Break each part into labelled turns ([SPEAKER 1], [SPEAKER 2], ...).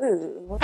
[SPEAKER 1] Ooh.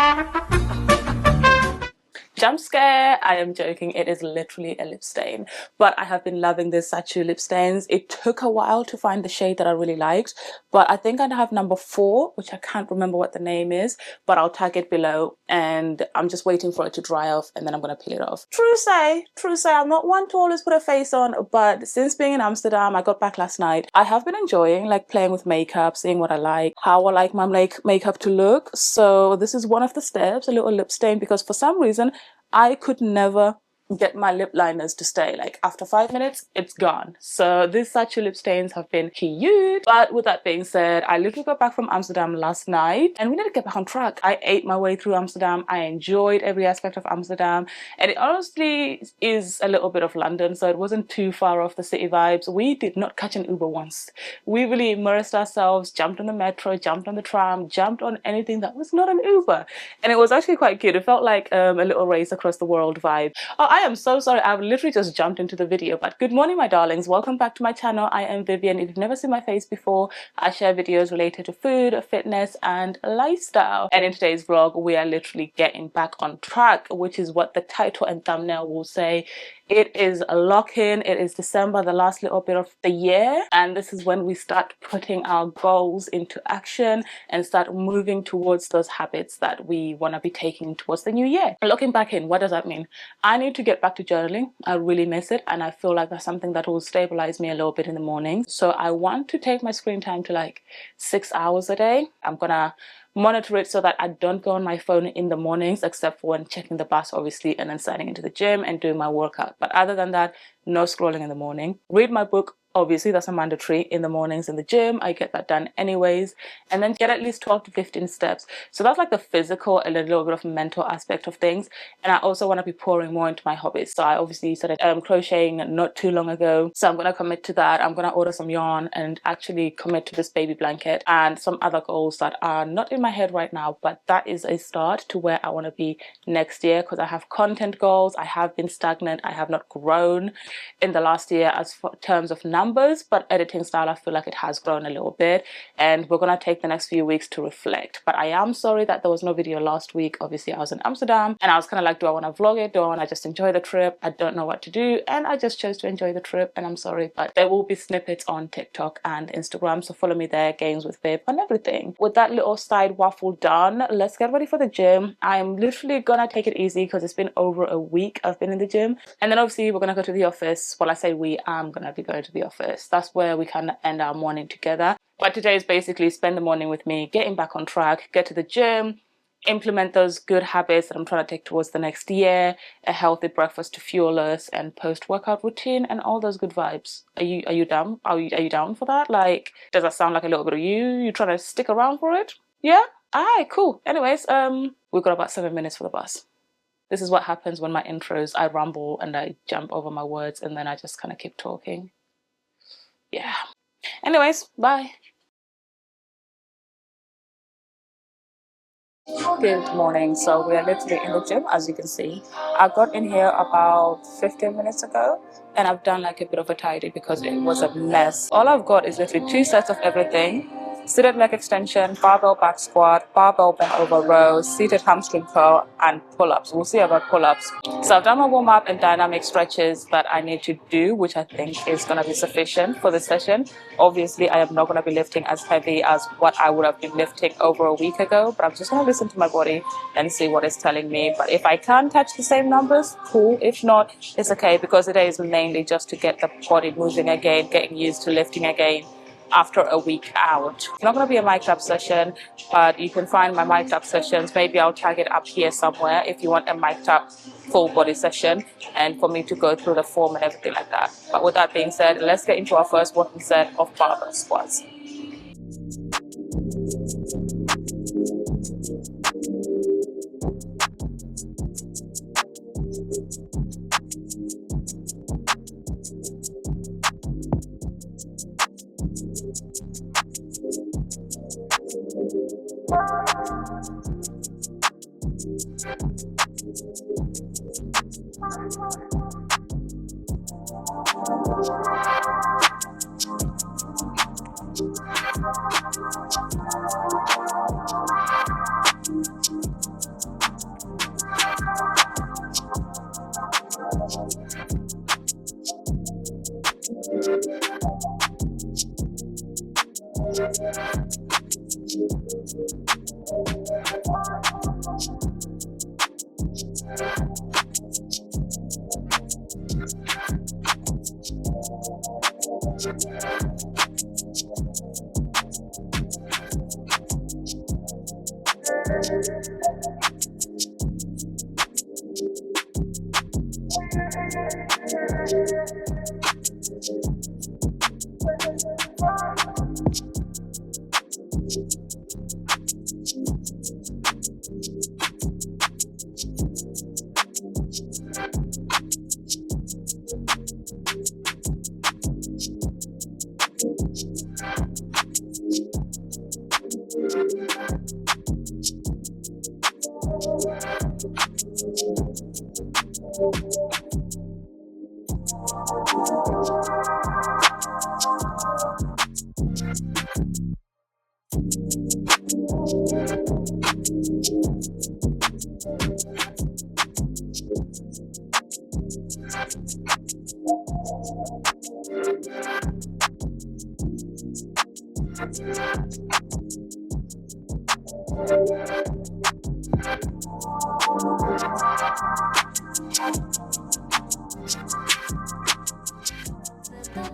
[SPEAKER 1] Jump scare, I am joking, it is literally a lip stain, but I have been loving this Sachi lip stains. It took a while to find the shade that I really liked, but I think I have number 4, which I can't remember what the name is, but I'll tag it below, and I'm just waiting for it to dry off and then I'm gonna peel it off. True say, I'm not one to always put a face on, but since being in Amsterdam, I got back last night, I have been enjoying like playing with makeup, seeing what I like, how I like my makeup to look. So this is one of the steps, a little lip stain, because for some reason I could never get my lip liners to stay. Like after 5 minutes, it's gone. So these Sachi lip stains have been cute. But with that being said, I literally got back from Amsterdam last night and we need to get back on track. I ate my way through Amsterdam. I enjoyed every aspect of Amsterdam. And it honestly is a little bit of London, so it wasn't too far off the city vibes. We did not catch an Uber once. We really immersed ourselves, jumped on the metro, jumped on the tram, jumped on anything that was not an Uber. And it was actually quite cute. It felt like a little race across the world vibe. Oh, I am so sorry, I've literally just jumped into the video, but good morning my darlings, welcome back to my channel. I am Vivian. If you've never seen my face before, I share videos related to food, fitness and lifestyle, and in today's vlog we are literally getting back on track, which is what the title and thumbnail will say. It is a lock-in. It is December, the last little bit of the year, and this is when we start putting our goals into action and start moving towards those habits that we want to be taking towards the new year. Looking back in, what does that mean? I need to get back to journaling. I really miss it, and I feel like that's something that will stabilize me a little bit in the morning. So I want to take my screen time to like 6 hours a day. I'm gonna monitor it so that I don't go on my phone in the mornings, except for when checking the bus obviously, and then starting into the gym and doing my workout. But other than that, no scrolling in the morning. Read my book, obviously that's a mandatory in the mornings in the gym. I get that done anyways, and then get at least 12 to 15 steps. So that's like the physical and a little bit of mental aspect of things. And I also want to be pouring more into my hobbies. So I obviously started crocheting not too long ago, so I'm gonna commit to that. I'm gonna order some yarn and actually commit to this baby blanket and some other goals that are not in my head right now, but that is a start to where I want to be next year, because I have content goals. I have been stagnant. I have not grown in the last year as for terms of numbers, but editing style I feel like it has grown a little bit, and we're gonna take the next few weeks to reflect. But I am sorry that there was no video last week. Obviously I was in Amsterdam and I was kind of like, do I want to vlog it? Do I want to just enjoy the trip? I don't know what to do, and I just chose to enjoy the trip, and I'm sorry, but there will be snippets on TikTok and Instagram, so follow me there, Games with Viv and everything. With that little side waffle done, let's get ready for the gym. I'm literally gonna take it easy because it's been over a week I've been in the gym, and then obviously we're gonna go to the office. Well, I say we, I'm gonna be going to the office. That's where we can end our morning together. But today is basically spend the morning with me, getting back on track, get to the gym, implement those good habits that I'm trying to take towards the next year, a healthy breakfast to fuel us, and post-workout routine and all those good vibes. Are you down? Are you down for that? Like, does that sound like a little bit of you? You trying to stick around for it? Yeah? Alright, cool. Anyways, we've got about 7 minutes for the bus. This is what happens when my intros, I ramble and I jump over my words and then I just kind of keep talking. Yeah. Anyways, bye. Good morning. So we are literally in the gym, as you can see. I got in here about 15 minutes ago and I've done like a bit of a tidy because it was a mess. All I've got is literally 2 sets of everything: seated leg extension, barbell back squat, barbell bent over row, seated hamstring curl, and pull-ups. We'll see about pull-ups. So I've done my warm-up and dynamic stretches that I need to do, which I think is going to be sufficient for this session. Obviously, I am not going to be lifting as heavy as what I would have been lifting over a week ago, but I'm just going to listen to my body and see what it's telling me. But if I can touch the same numbers, cool. If not, it's okay, because today is mainly just to get the body moving again, getting used to lifting again after a week out. It's not going to be a mic up session, but you can find my mic up sessions. Maybe I'll tag it up here somewhere if you want a mic up full body session and for me to go through the form and everything like that. But with that being said, let's get into our first working set of barbell squats.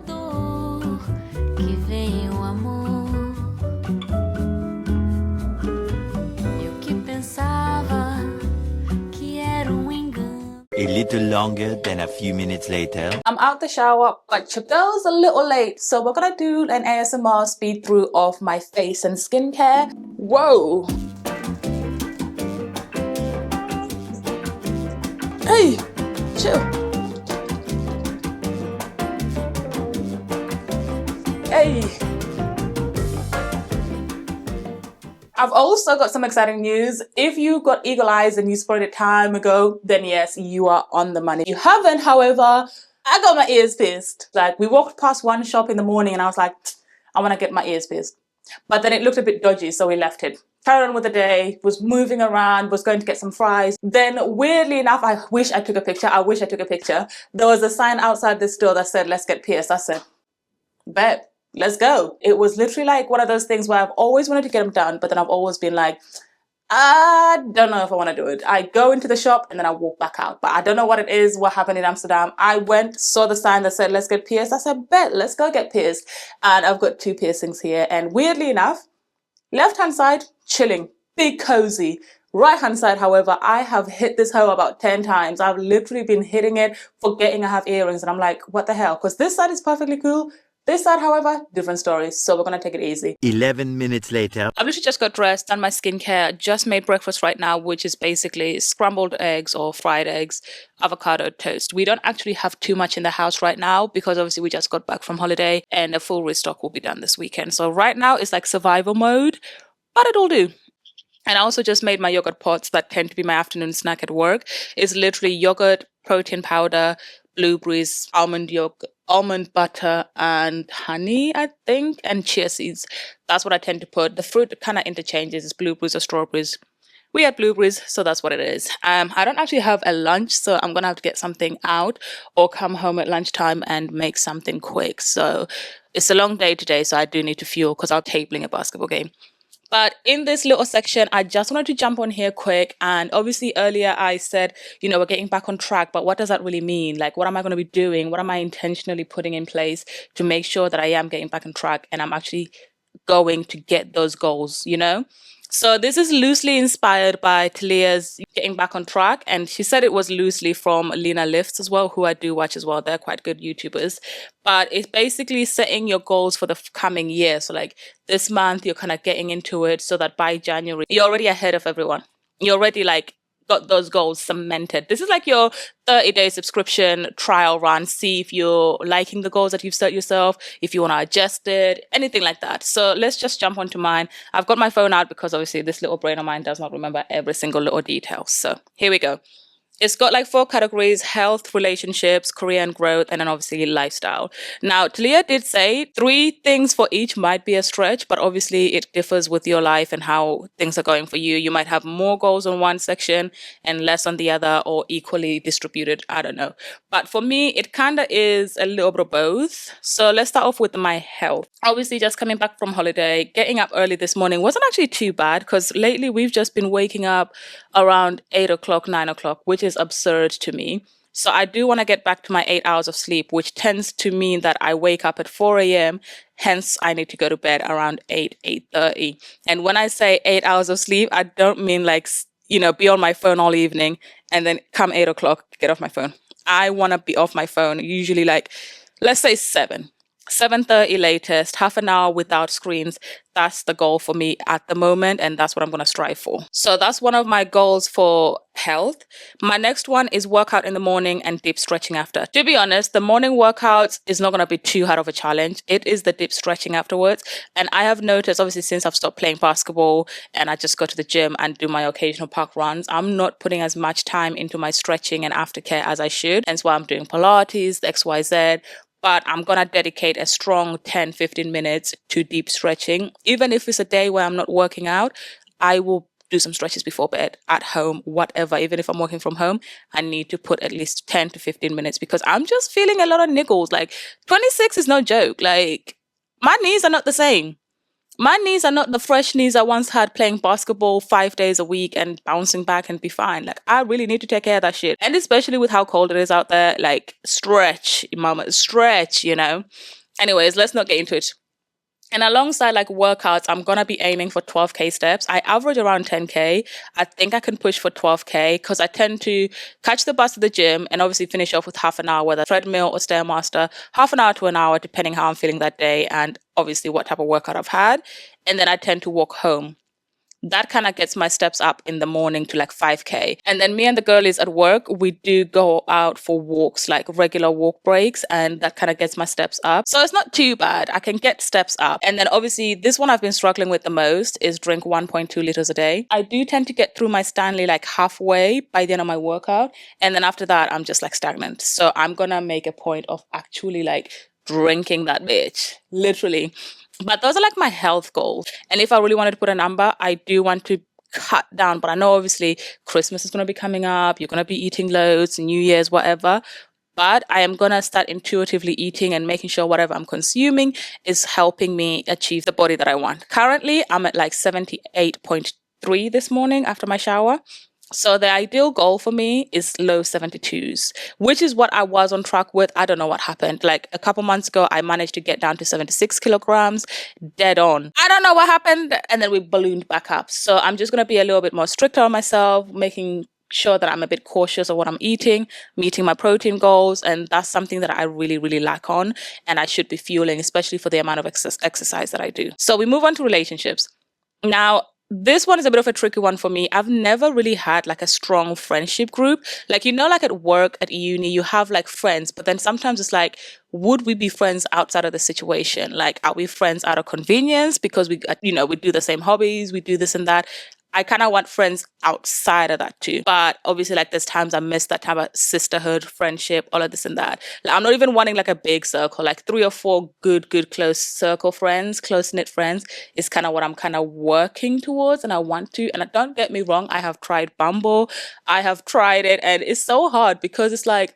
[SPEAKER 2] dor que vem o amor. Eu que pensava que era engano.
[SPEAKER 3] A little longer than a few minutes later.
[SPEAKER 1] I'm out the shower, but your girl's a little late, so we're gonna do an ASMR speed through of my face and skincare. Whoa! Hey, chill. Hey. I've also got some exciting news. If you got eagle eyes and you spotted it time ago, then yes, you are on the money. If you haven't, however, I got my ears pierced. Like, we walked past one shop in the morning and I was like, I want to get my ears pierced. But then it looked a bit dodgy, so we left it. Carried on with the day, was moving around, was going to get some fries. Then weirdly enough, I wish I took a picture. There was a sign outside the store that said, let's get pierced. I said, bet. Let's go. It was literally like one of those things where I've always wanted to get them done, but then I've always been like, I don't know if I want to do it. I go into the shop and then I walk back out, but I don't know what it is, what happened in Amsterdam. I went, saw the sign that said, let's get pierced. I said, bet, let's go get pierced. And I've got 2 piercings here. And weirdly enough, left-hand side, chilling, big cozy. Right-hand side, however, I have hit this hoe about 10 times. I've literally been hitting it, forgetting I have earrings. And I'm like, what the hell? Because this side is perfectly cool. This side, however, different story. So we're going to take it easy.
[SPEAKER 3] 11 minutes later.
[SPEAKER 1] I've literally just got dressed, done my skincare, just made breakfast right now, which is basically scrambled eggs or fried eggs, avocado toast. We don't actually have too much in the house right now because obviously we just got back from holiday and a full restock will be done this weekend. So right now it's like survival mode, but it'll do. And I also just made my yogurt pots that tend to be my afternoon snack at work. It's literally yogurt, protein powder, blueberries, almond butter, and honey, I think, and chia seeds. That's what I tend to put. The fruit kind of interchanges. It's blueberries or strawberries. We had blueberries, so that's what it is. I don't actually have a lunch, so I'm gonna have to get something out or come home at lunchtime and make something quick. So it's a long day today, so I do need to fuel because I'm tabling a basketball game. But in this little section, I just wanted to jump on here quick. And obviously earlier I said, you know, we're getting back on track, but what does that really mean? Like, what am I going to be doing? What am I intentionally putting in place to make sure that I am getting back on track and I'm actually going to get those goals, you know? So this is loosely inspired by Talia's Getting Back on Track. And she said it was loosely from Lena Lifts as well, who I do watch as well. They're quite good YouTubers. But it's basically setting your goals for the coming year. So like this month, you're kind of getting into it so that by January, you're already ahead of everyone. You're already like got those goals cemented. This is like your 30-day subscription trial run. See if you're liking the goals that you've set yourself, if you want to adjust it, anything like that. So let's just jump onto mine. I've got my phone out because obviously this little brain of mine does not remember every single little detail. So here we go. It's got like 4 categories: health, relationships, career and growth, and then obviously lifestyle. Now, Talia did say 3 things for each might be a stretch, but obviously it differs with your life and how things are going for you. You might have more goals on one section and less on the other, or equally distributed. I don't know. But for me, it kind of is a little bit of both. So let's start off with my health. Obviously, just coming back from holiday, getting up early this morning wasn't actually too bad because lately we've just been waking up around 8 o'clock, 9 o'clock, which is absurd to me. So I do want to get back to my 8 hours of sleep, which tends to mean that I wake up at 4 a.m. Hence, I need to go to bed around 8:30. And when I say 8 hours of sleep, I don't mean like, you know, be on my phone all evening and then come 8 o'clock, get off my phone. I want to be off my phone usually like, let's say 7:30 latest, half an hour without screens. That's the goal for me at the moment, and that's what I'm going to strive for. So that's one of my goals for health. My next one is workout in the morning and deep stretching after. To be honest, the morning workouts is not going to be too hard of a challenge. It is the deep stretching afterwards. And I have noticed, obviously, since I've stopped playing basketball and I just go to the gym and do my occasional park runs, I'm not putting as much time into my stretching and aftercare as I should. Hence why I'm doing Pilates, XYZ. But I'm going to dedicate a strong 10-15 minutes to deep stretching. Even if it's a day where I'm not working out, I will do some stretches before bed, at home, whatever. Even if I'm working from home, I need to put at least 10 to 15 minutes because I'm just feeling a lot of niggles. Like 26 is no joke. Like my knees are not the same. My knees are not the fresh knees I once had playing basketball 5 days a week and bouncing back and be fine. Like, I really need to take care of that shit. And especially with how cold it is out there, like, stretch, mama, stretch, you know? Anyways, let's not get into it. And alongside like workouts, I'm going to be aiming for 12K steps. I average around 10K. I think I can push for 12K because I tend to catch the bus to the gym and obviously finish off with half an hour, whether treadmill or Stairmaster, half an hour to an hour, depending how I'm feeling that day and obviously what type of workout I've had. And then I tend to walk home. That kind of gets my steps up in the morning to like 5K. And then me and the girlies at work, we do go out for walks, like regular walk breaks, and that kind of gets my steps up. So it's not too bad. I can get steps up. And then obviously this one I've been struggling with the most is drink 1.2 liters a day. I do tend to get through my Stanley like halfway by the end of my workout. And then after that, I'm just like stagnant. So I'm going to make a point of actually like drinking that bitch, literally. But those are like my health goals. And if I really wanted to put a number, I do want to cut down. But I know obviously Christmas is going to be coming up. You're going to be eating loads, New Year's, whatever. But I am going to start intuitively eating and making sure whatever I'm consuming is helping me achieve the body that I want. Currently, I'm at like 78.3 this morning after my shower. So the ideal goal for me is low 72s, which is what I was on track with. I don't know what happened. Like a couple months ago, I managed to get down to 76 kilograms, dead on. I don't know what happened. And then we ballooned back up. So I'm just going to be a little bit more stricter on myself, making sure that I'm a bit cautious of what I'm eating, meeting my protein goals. And that's something that I really, really lack on. And I should be fueling, especially for the amount of exercise that I do. So we move on to relationships. Now, this one is a bit of a tricky one for me. I've never really had like a strong friendship group. Like, you know, like at work, at uni, you have like friends, but then sometimes it's like, would we be friends outside of the situation? Like, are we friends out of convenience because we do the same hobbies, we do this and that? I kind of want friends outside of that too. But obviously, like, there's times I miss that type of sisterhood, friendship, all of this and that. Like, I'm not even wanting like a big circle, like 3 or 4 good, close circle friends, close knit friends is kind of what I'm kind of working towards and I want to. And don't get me wrong, I have tried Bumble. I have tried it and it's so hard because it's like,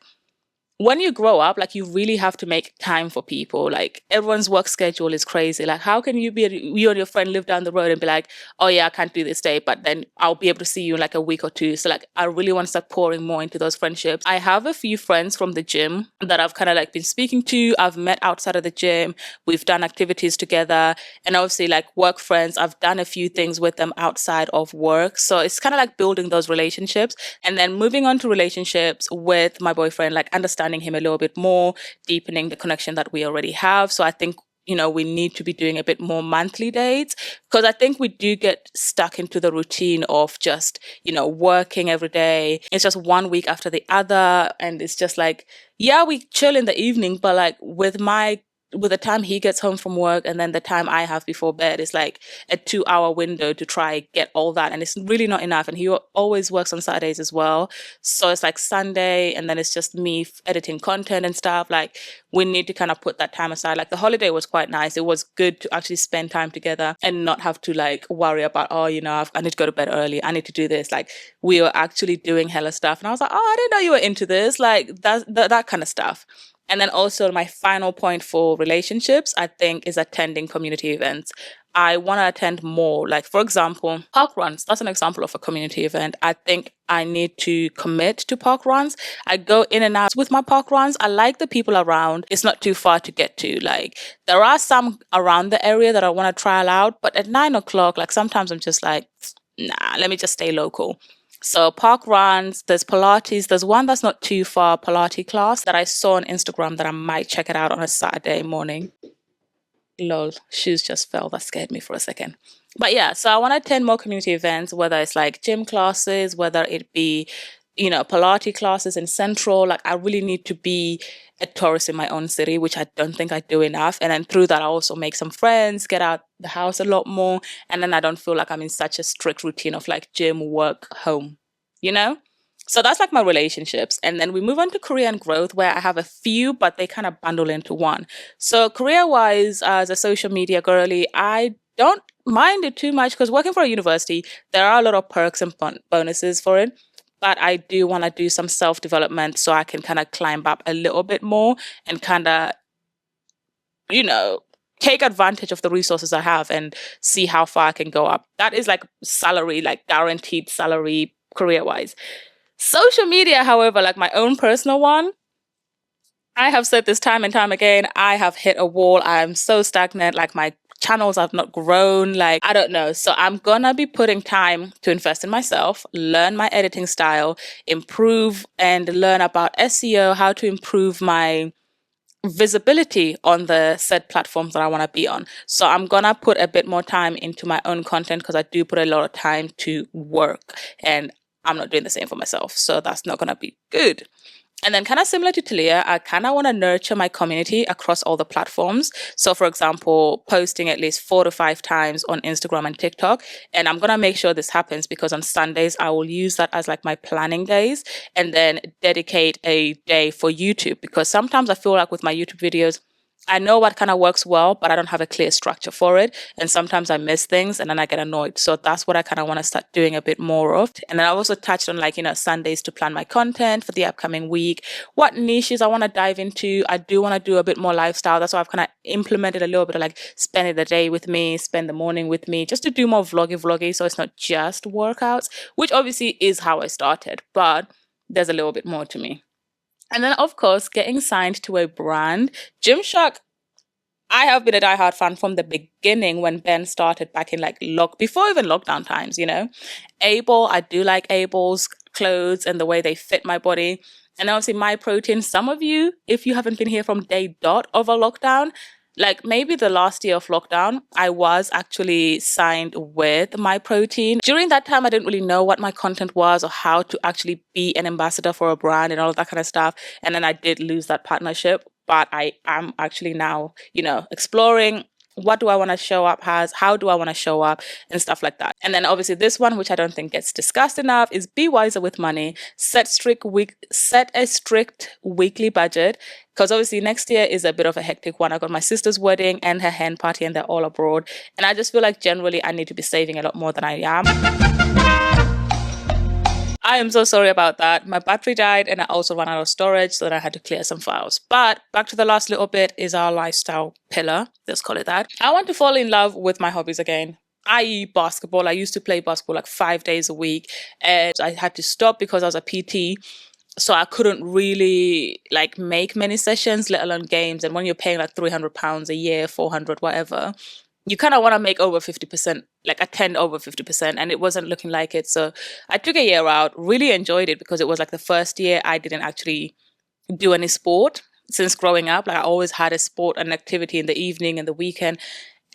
[SPEAKER 1] when you grow up, like, you really have to make time for people. Like, everyone's work schedule is crazy. Like, how can you and your friend live down the road and be like, oh yeah, I can't do this day, but then I'll be able to see you in like a week or two. So like, I really want to start pouring more into those friendships. I have a few friends from the gym that I've kind of like been speaking to. I've met outside of the gym. We've done activities together. And obviously, like, work friends, I've done a few things with them outside of work. So it's kind of like building those relationships and then moving on to relationships with my boyfriend, like understanding him a little bit more, deepening the connection that we already have. So I think, we need to be doing a bit more monthly dates because I think we do get stuck into the routine of just, working every day. It's just one week after the other. And it's just like, yeah, we chill in the evening, but like with the time he gets home from work and then the time I have before bed is like a 2-hour window to try get all that. And it's really not enough. And he always works on Saturdays as well. So it's like Sunday and then it's just me editing content and stuff. Like, we need to kind of put that time aside. Like, the holiday was quite nice. It was good to actually spend time together and not have to like worry about, I need to go to bed early. I need to do this. Like, we were actually doing hella stuff. And I was like, I didn't know you were into this. Like, that kind of stuff. And then also my final point for relationships, I think, is attending community events. I want to attend more. Like, for example, park runs. That's an example of a community event. I think I need to commit to park runs. I go in and out with my park runs. I like the people around. It's not too far to get to. Like, there are some around the area that I want to trial out. But at 9 o'clock, like, sometimes I'm just like, nah, let me just stay local. So park runs, there's Pilates, there's one that's not too far, Pilates class that I saw on Instagram that I might check it out on a Saturday morning. Lol, shoes just fell. That scared me for a second. But yeah, so I want to attend more community events, whether it's like gym classes, whether it be, Pilates classes in Central. Like, I really need to be a tourist in my own city, which I don't think I do enough. And then through that, I also make some friends, get out the house a lot more. And then I don't feel like I'm in such a strict routine of like gym, work, home, you know? So that's like my relationships. And then we move on to career and growth, where I have a few, but they kind of bundle into one. So career wise, as a social media girly, I don't mind it too much because working for a university, there are a lot of perks and bonuses for it. But I do want to do some self development so I can kind of climb up a little bit more and kind of, take advantage of the resources I have and see how far I can go up. That is like salary, like guaranteed salary career wise. Social media, however, like my own personal one, I have said this time and time again, I have hit a wall. I'm so stagnant. Like, my channels have not grown. Like, I don't know. So I'm gonna be putting time to invest in myself, learn my editing style, improve and learn about SEO, how to improve my visibility on the said platforms that I want to be on. So I'm gonna put a bit more time into my own content because I do put a lot of time to work, and I'm not doing the same for myself. So that's not gonna be good. And then, kind of similar to Talia, I kind of want to nurture my community across all the platforms. So, for example, posting at least 4 to 5 times on Instagram and TikTok. And I'm going to make sure this happens because on Sundays, I will use that as like my planning days and then dedicate a day for YouTube. Because sometimes I feel like with my YouTube videos, I know what kind of works well, but I don't have a clear structure for it. And sometimes I miss things and then I get annoyed. So that's what I kind of want to start doing a bit more of. And then I also touched on like, Sundays to plan my content for the upcoming week, what niches I want to dive into. I do want to do a bit more lifestyle. That's why I've kind of implemented a little bit of like spending the day with me, spend the morning with me, just to do more vloggy. So it's not just workouts, which obviously is how I started, but there's a little bit more to me. And then, of course, getting signed to a brand. Gymshark, I have been a diehard fan from the beginning when Ben started back in like before even lockdown times, Able, I do like Able's clothes and the way they fit my body. And obviously Myprotein, some of you, if you haven't been here from day dot of a lockdown, like maybe the last year of lockdown, I was actually signed with Myprotein. During that time, I didn't really know what my content was or how to actually be an ambassador for a brand and all of that kind of stuff. And then I did lose that partnership, but I am actually now, exploring what do I want to show up as, how do I want to show up, and stuff like that. And then obviously this one, which I don't think gets discussed enough, is be wiser with money. Set a strict weekly budget, because obviously next year is a bit of a hectic one. I got my sister's wedding and her hen party, and they're all abroad. And I just feel like generally I need to be saving a lot more than I am. I am so sorry about that. My battery died and I also ran out of storage, so then I had to clear some files. But back to the last little bit is our lifestyle pillar. Let's call it that. I want to fall in love with my hobbies again, i.e. basketball. I used to play basketball like 5 days a week and I had to stop because I was a PT. So I couldn't really like make many sessions, let alone games. And when you're paying like £300 a year, 400, whatever, you kind of want to make over 50%, like attend over 50%, and it wasn't looking like it. So I took a year out, really enjoyed it because it was like the first year I didn't actually do any sport since growing up. Like I always had a sport and activity in the evening and the weekend.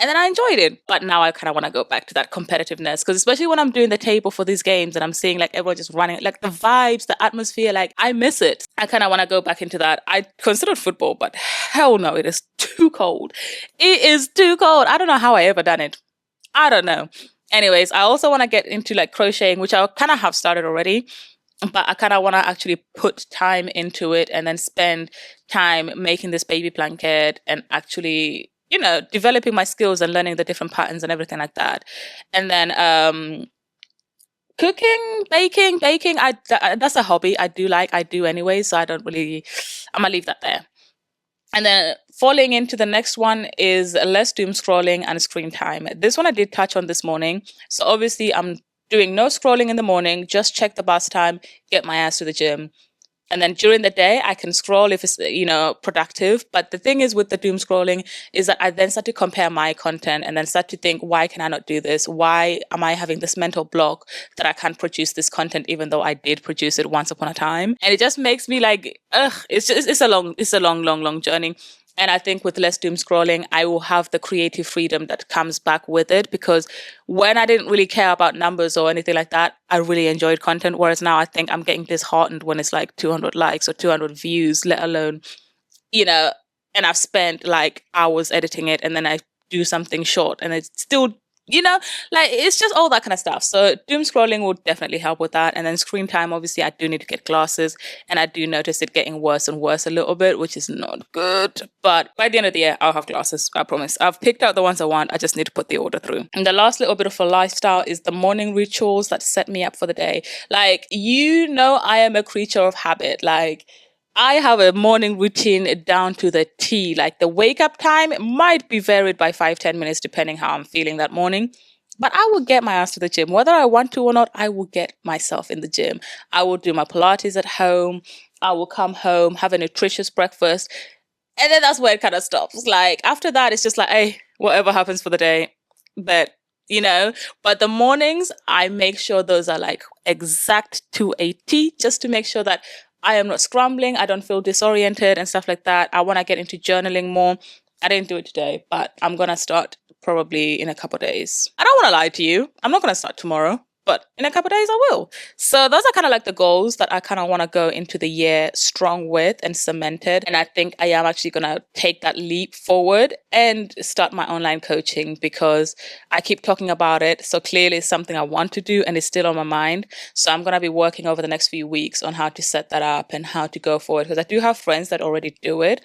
[SPEAKER 1] And then I enjoyed it. But now I kind of want to go back to that competitiveness, because especially when I'm doing the table for these games and I'm seeing like everyone just running, like the vibes, the atmosphere, like I miss it. I kind of want to go back into that. I considered football, but hell no, it is too cold. It is too cold. I don't know how I ever done it. I don't know. Anyways, I also want to get into like crocheting, which I kind of have started already. But I kind of want to actually put time into it and then spend time making this baby blanket and actually, developing my skills and learning the different patterns and everything like that. And then cooking, baking, that's a hobby I do anyway. So I'm going to leave that there. And then falling into the next one is less doom scrolling and screen time. This one I did touch on this morning. So obviously I'm doing no scrolling in the morning, just check the bus time, get my ass to the gym. And then during the day, I can scroll if it's, productive. But the thing is with the doom scrolling is that I then start to compare my content and then start to think, why can I not do this? Why am I having this mental block that I can't produce this content, even though I did produce it once upon a time? And it just makes me like, it's a long journey. And I think with less doom scrolling, I will have the creative freedom that comes back with it, because when I didn't really care about numbers or anything like that, I really enjoyed content. Whereas now I think I'm getting disheartened when it's like 200 likes or 200 views, let alone, and I've spent like hours editing it and then I do something short and it's still, it's just all that kind of stuff. So doom scrolling will definitely help with that. And then screen time, obviously I do need to get glasses and I do notice it getting worse and worse a little bit, which is not good. But by the end of the year, I'll have glasses. I promise. I've picked out the ones I want. I just need to put the order through. And the last little bit of a lifestyle is the morning rituals that set me up for the day. Like, I am a creature of habit. Like, I have a morning routine down to the T. Like the wake up time might be varied by 5-10 minutes depending how I'm feeling that morning. But I will get my ass to the gym. Whether I want to or not, I will get myself in the gym. I will do my Pilates at home. I will come home, have a nutritious breakfast. And then that's where it kind of stops. Like after that, it's just like, hey, whatever happens for the day. But the mornings, I make sure those are like exact to a T, just to make sure that I am not scrambling. I don't feel disoriented and stuff like that. I want to get into journaling more. I didn't do it today, but I'm going to start probably in a couple of days. I don't want to lie to you. I'm not going to start tomorrow, but in a couple of days I will. So those are kind of like the goals that I kind of want to go into the year strong with and cemented. And I think I am actually going to take that leap forward and start my online coaching, because I keep talking about it. So clearly it's something I want to do and it's still on my mind. So I'm going to be working over the next few weeks on how to set that up and how to go forward, because I do have friends that already do it.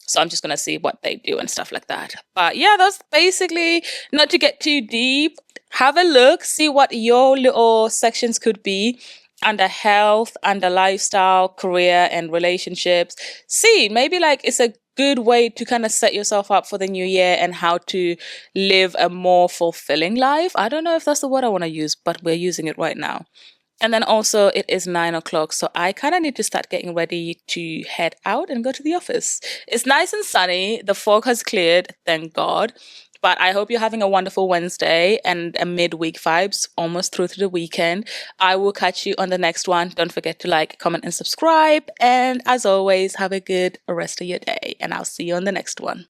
[SPEAKER 1] So I'm just going to see what they do and stuff like that. But yeah, that's basically, not to get too deep. Have a look, see what your little sections could be under health, under lifestyle, career, and relationships. See, maybe like it's a good way to kind of set yourself up for the new year and how to live a more fulfilling life. I don't know if that's the word I want to use, but we're using it right now. And then also it is 9 o'clock. So I kind of need to start getting ready to head out and go to the office. It's nice and sunny. The fog has cleared, thank God. But I hope you're having a wonderful Wednesday and a midweek vibes almost through to the weekend. I will catch you on the next one. Don't forget to like, comment, and subscribe. And as always, have a good rest of your day. And I'll see you on the next one.